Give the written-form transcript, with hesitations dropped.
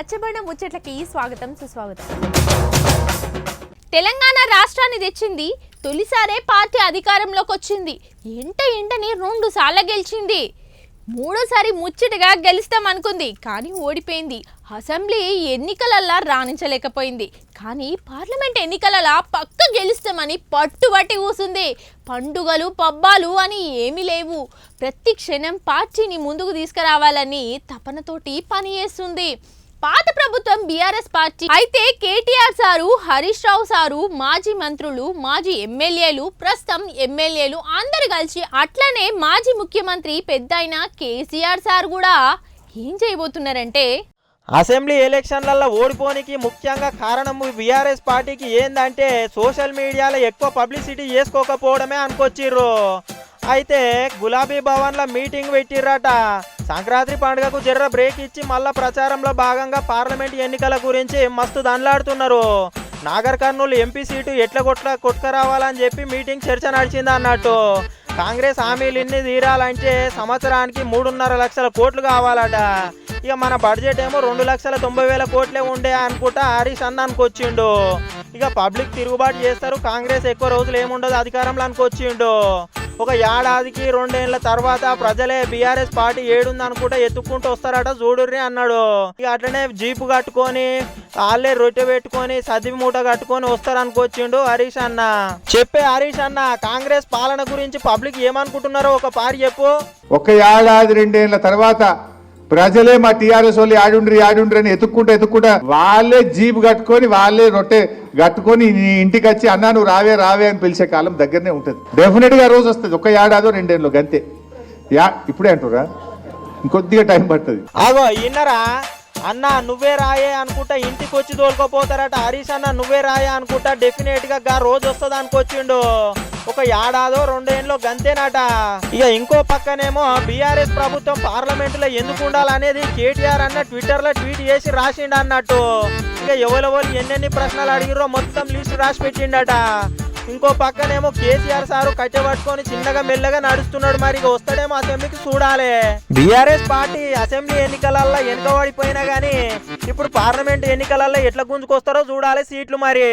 రచ్చబండ ముచ్చట్లకి స్వాగతం సుస్వాగతం. తెలంగాణ రాష్ట్రాన్ని తెచ్చింది తొలిసారే పార్టీ అధికారంలోకి వచ్చింది. ఎంటని 2 సార్లు గెలిచింది. మూడోసారి ముచ్చటగా గెలుస్తాం అనుకుంది, కానీ ఓడిపోయింది. అసెంబ్లీ ఎన్నికలల్లా రాణించలేకపోయింది, కానీ పార్లమెంట్ ఎన్నికలలా పక్క గెలుస్తామని పట్టుబట్టి కూసుంది. పండుగలు పబ్బాలు అని ఏమీ లేవు. ప్రతి క్షణం పార్టీని ముందుకు తీసుకురావాలని తపనతోటి పని చేస్తుంది. పాత ప్రభుత్వం బీఆర్ఎస్ పార్టీ అయితే కేటీఆర్ సారు, హరీష్ రావు సారు, మాజీ మంత్రులు, మాజీ ఎమ్మెల్యేలు, ప్రస్తుతం ఎమ్మెల్యేలు అందరు కలిసి, అట్లనే మాజీ ముఖ్యమంత్రి పెద్దయిన కేసీఆర్ సార్ కూడా ఏం చేయబోతున్నారంటే, అసెంబ్లీ ఎలక్షన్లలో ఓడిపోనికి ముఖ్యంగా కారణం బీఆర్ఎస్ పార్టీకి ఏందంటే సోషల్ మీడియాలో ఎక్కువ పబ్లిసిటీ చేసుకోకపోవడమే అనుకొచ్చిర్రు. అయితే గులాబీ భవన్లో మీటింగ్ పెట్టిర్రట. సంక్రాంతి పండుగకు జర్ర బ్రేక్ ఇచ్చి మళ్ళా ప్రచారంలో భాగంగా పార్లమెంట్ ఎన్నికల గురించి మస్తు దండలాడుతున్నారు. నాగర్ కర్నూలు ఎంపీ సీటు ఎట్లా కొట్టుకురావాలని చెప్పి మీటింగ్ చర్చ నడిచింది అన్నట్టు. కాంగ్రెస్ హామీలు ఇన్ని తీరాలంటే సంవత్సరానికి 3.5 లక్షల కోట్లు కావాలట. ఇక మన బడ్జెట్ ఏమో 2,90,000 కోట్లే ఉండే అనుకుంటా హరీష్ అన్న అనుకొచ్చిండు. ఇక పబ్లిక్ తిరుగుబాటు చేస్తారు, కాంగ్రెస్ ఎక్కువ రోజులు ఏముండదు అధికారంలో అనుకొచ్చిండు. ఒక ఏడాదికి 2 ఏళ్ల తర్వాత ప్రజలే బీఆర్ఎస్ పార్టీ ఏడుంది అనుకుంటా ఎత్తుక్కుంటూ వస్తారట చూడుర్రి అన్నాడు. ఇక అట్లనే జీపు కట్టుకొని వాళ్ళే రొట్టె పెట్టుకొని సదివి మూట కట్టుకొని వస్తారు అనుకొచ్చిండు హరీష్ అన్న. చెప్పే హరీష్ అన్న, కాంగ్రెస్ పాలన గురించి పబ్లిక్ ఏమనుకుంటున్నారో ఒక పారి చెప్పు. ఒక ఏడాది 2 ఏళ్ల తర్వాత ప్రజలే మా టీఆర్ఎస్ వాళ్ళు ఆడుండ్రి అని ఎత్తుక్కుంటా వాళ్ళే జీప్ కట్టుకొని వాళ్ళే రొట్టె కట్టుకొని ఇంటికి వచ్చి అన్నా నువ్వు రావే అని పిలిచే కాలం దగ్గరనే ఉంటుంది. డెఫినెట్ గా రోజు వస్తుంది. ఒక ఏడాదో 2 ఏళ్ళు గంతే. ఇప్పుడే అంటురా, ఇంకొద్దిగా టైం పడుతుంది. ఆగో ఇన్నరా అన్న, నువ్వే రాయే అనుకుంటా ఇంటికి వచ్చి తోలుకోపోతారట. హరీష్ అన్న నువ్వే రాయే అనుకుంటా డెఫినెట్ గా రోజు వస్తుంది అనుకొచ్చిండు. ఒక ఏడాదో 2 ఏళ్ళు గంతేనట. ఇక ఇంకో పక్కనేమో బీఆర్ఎస్ ప్రభుత్వం పార్లమెంట్ లో ఎందుకు ఉండాలనేది కేటీఆర్ అన్న ట్విట్టర్ లో ట్వీట్ చేసి రాసిండు అన్నట్టు. ఇక ఎవరెవరు ఎన్నెన్ని ప్రశ్నలు అడిగిరో మొత్తం లిస్ట్ రాసి పెట్టిండట. ఇంకో పక్కనేమో కేసీఆర్ సారు కట్టె పట్టుకొని చిన్నగా మెల్లగా నడుస్తున్నాడు. మరి ఇక వస్తాడేమో అసెంబ్లీకి చూడాలి. బీఆర్ఎస్ పార్టీ అసెంబ్లీ ఎన్నికలలో వెనుకబడిపోయినా గానీ ఇప్పుడు పార్లమెంట్ ఎన్నికలలో ఎట్లా గుంజుకొస్తారో చూడాలి సీట్లు మరి.